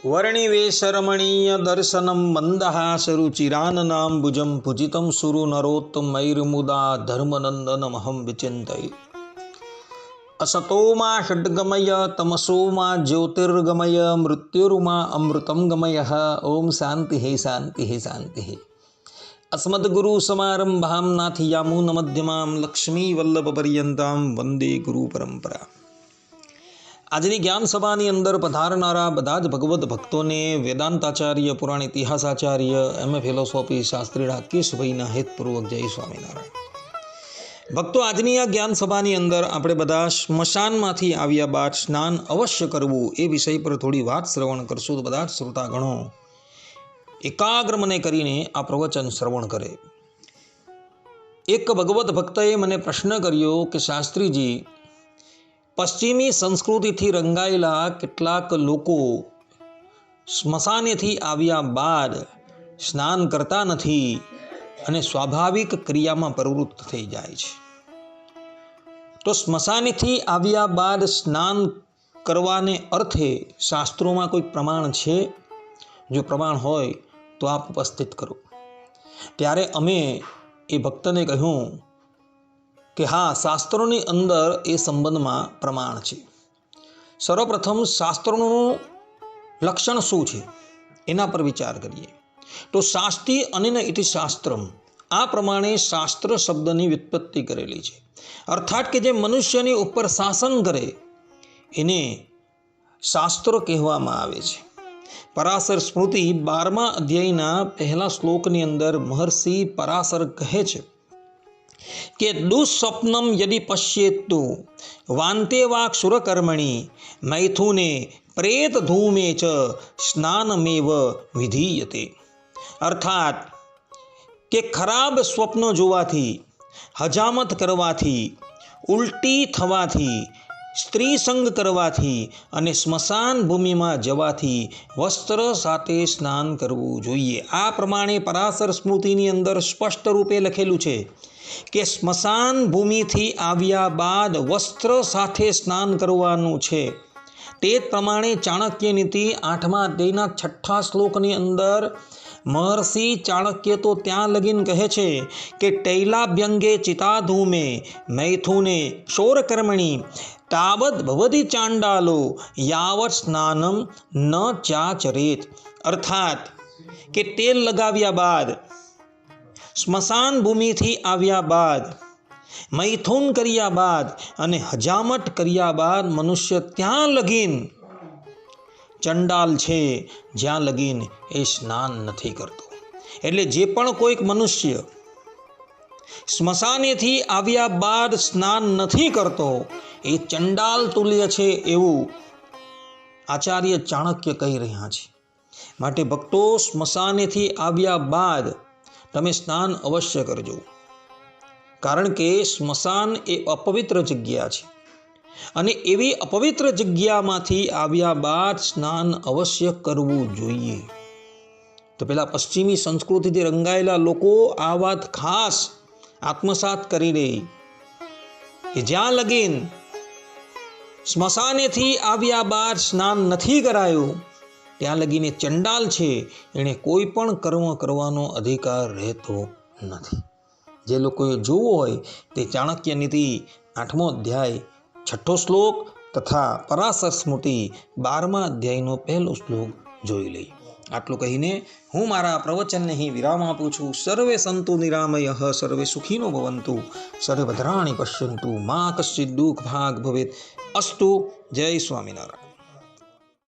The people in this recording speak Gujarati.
वर्णिवेशरमणीय दर्शनं मन्दहासरुचिराननाम्बुजं पूजितं सुरनरोत्तमैर्मुदा धर्मनन्दनमहं विचिन्तये। असतो मा षड्गमय तमसो मा ज्योतिर्गमय मृत्युर्मा अमृतं गमयः। ओम शांति शांति। अस्मद्गुरुसमारम्भां नाथयामुनमध्यमां लक्ष्मीवल्लभपर्यन्तां वंदे गुरु परंपरा। આજની જ્ઞાન સભાની અંદર પધારનારા બધા જ ભગવદ્ ભક્તોને વેદાંતાચાર્ય, પુરાણ ઇતિહાસાચાર્ય, એમએ ફિલોસોફી શાસ્ત્રી રાકેશભાઈના હેતપૂર્વક જય સ્વામિનારાયણ। ભક્તો, આજની આ જ્ઞાન સભાની અંદર આપણે બધા સ્મશાનમાંથી આવ્યા બાદ સ્નાન અવશ્ય કરવું એ વિષય પર થોડી વાત શ્રવણ કરશું। તો બધા જ શ્રોતાગણો એકાગ્ર મને કરીને આ પ્રવચન શ્રવણ કરે। એક ભગવદ્ ભક્તએ મને પ્રશ્ન કર્યો કે શાસ્ત્રીજી, પશ્ચિમી સંસ્કૃતિથી રંગાયેલા કેટલાક લોકો સ્મશાનેથી આવ્યા બાદ સ્નાન કરતા નથી અને સ્વાભાવિક ક્રિયામાં પ્રવૃત્ત થઈ જાય છે। તો સ્મશાનેથી આવ્યા બાદ સ્નાન કરવાને અર્થે શાસ્ત્રોમાં કોઈ પ્રમાણ છે? જો પ્રમાણ હોય તો આપ ઉપસ્થિત કરો। ત્યારે અમે એ ભક્તને કહ્યું કે હા, શાસ્ત્રોની અંદર એ સંબંધમાં પ્રમાણ છે। સર્વપ્રથમ શાસ્ત્રોનું લક્ષણ શું છે એના પર વિચાર કરીએ તો શાસ્ત્રી અનેન ઇતિ શાસ્ત્રમ, આ પ્રમાણે શાસ્ત્ર શબ્દની વ્યુત્પત્તિ કરેલી છે। અર્થાત કે જે મનુષ્યની ઉપર શાસન કરે એને શાસ્ત્રો કહેવામાં આવે છે। પરાશર સ્મૃતિ 12મા અધ્યાયના પહેલા શ્લોકની અંદર મહર્ષિ પરાશર કહે છે કે દુઃસ્વપ્નમ યદિ પશ્યેત્તુ વાંતે વાક સુરકર્મણિ મૈથુને પ્રેત ધૂમે ચ સ્નાનમેવ વિધીયતે। અર્થાત કે ખરાબ સ્વપ્નો જોવાથી, હજામત કરવાથી, ઉલટી થવાથી, સ્ત્રી સંગ કરવાથી અને સ્મશાન ભૂમિમાં જવાથી વસ્ત્ર સાથે સ્નાન કરવું જોઈએ। આ પ્રમાણે પરાશર સ્મૃતિની અંદર સ્પષ્ટ રૂપે લખેલું છે કે સ્મશાન ભૂમિથી આવ્યા બાદ વસ્ત્ર સાથે સ્નાન કરવાનું છે। તે જ પ્રમાણે ચાણક્ય નીતિ 8મા અધ્યાયના 6ઠા શ્લોકની અંદર મહર્ષિ ચાણક્ય તો ત્યાં લગીન કહે છે કે તૈલાભ્યંગે ચિતાધૂમે મૈથુને શોરકર્મણિ તાવદ ભવતિ ચાંડાલો યાવત સ્નાનમ ન ચાચરેત। અર્થાત કે તેલ લગાવ્યા બાદ, સ્મશાન ભૂમિથી આવ્યા બાદ, મૈથુન કર્યા બાદ અને હજામત કર્યા બાદ મનુષ્ય ત્યાં લગીન ચંડાલ છે જ્યાં લગીન એ સ્નાન નથી કરતો। એટલે જે પણ કોઈક મનુષ્ય સ્મશાનેથી આવ્યા બાદ સ્નાન નથી કરતો એ ચંડાલ તુલ્ય છે એવું આચાર્ય ચાણક્ય કહી રહ્યા છે। માટે ભક્તો, સ્મશાનેથી આવ્યા બાદ તમે સ્નાન અવશ્ય કરજો, કારણ કે સ્મશાન એ અપવિત્ર જગ્યા છે અને એવી અપવિત્ર જગ્યામાંથી આવ્યા બાદ સ્નાન અવશ્ય કરવું જોઈએ। તો પેલા પશ્ચિમી સંસ્કૃતિથી રંગાયેલા લોકો આ વાત ખાસ આત્મસાત કરી દે કે જ્યાં લગીન સ્મશાનેથી આવ્યા બાદ સ્નાન નથી કરાયું ત્યાં લગીને ચંડાલ છે, એણે કોઈ પણ કર્મ કરવાનો અધિકાર રહેતો નથી। જે લોકોએ જોવું હોય તે ચાણક્ય નીતિ 8મો અધ્યાય 6ઠ્ઠો શ્લોક તથા પરાશર સ્મૃતિ 12મા અધ્યાયનો પહેલો શ્લોક જોઈ લઈ। આટલું કહીને હું મારા પ્રવચનને અહીં વિરામ આપું છું। સર્વે સંતુ નિરામયઃ, સર્વે સુખીનો ભવંતુ, સર્વે ભદ્રાણિ પશ્યન્તુ, મા કશ્ચિદ દુઃખ ભાગ ભવેત। અસ્તુ। જય સ્વામિનારાયણ।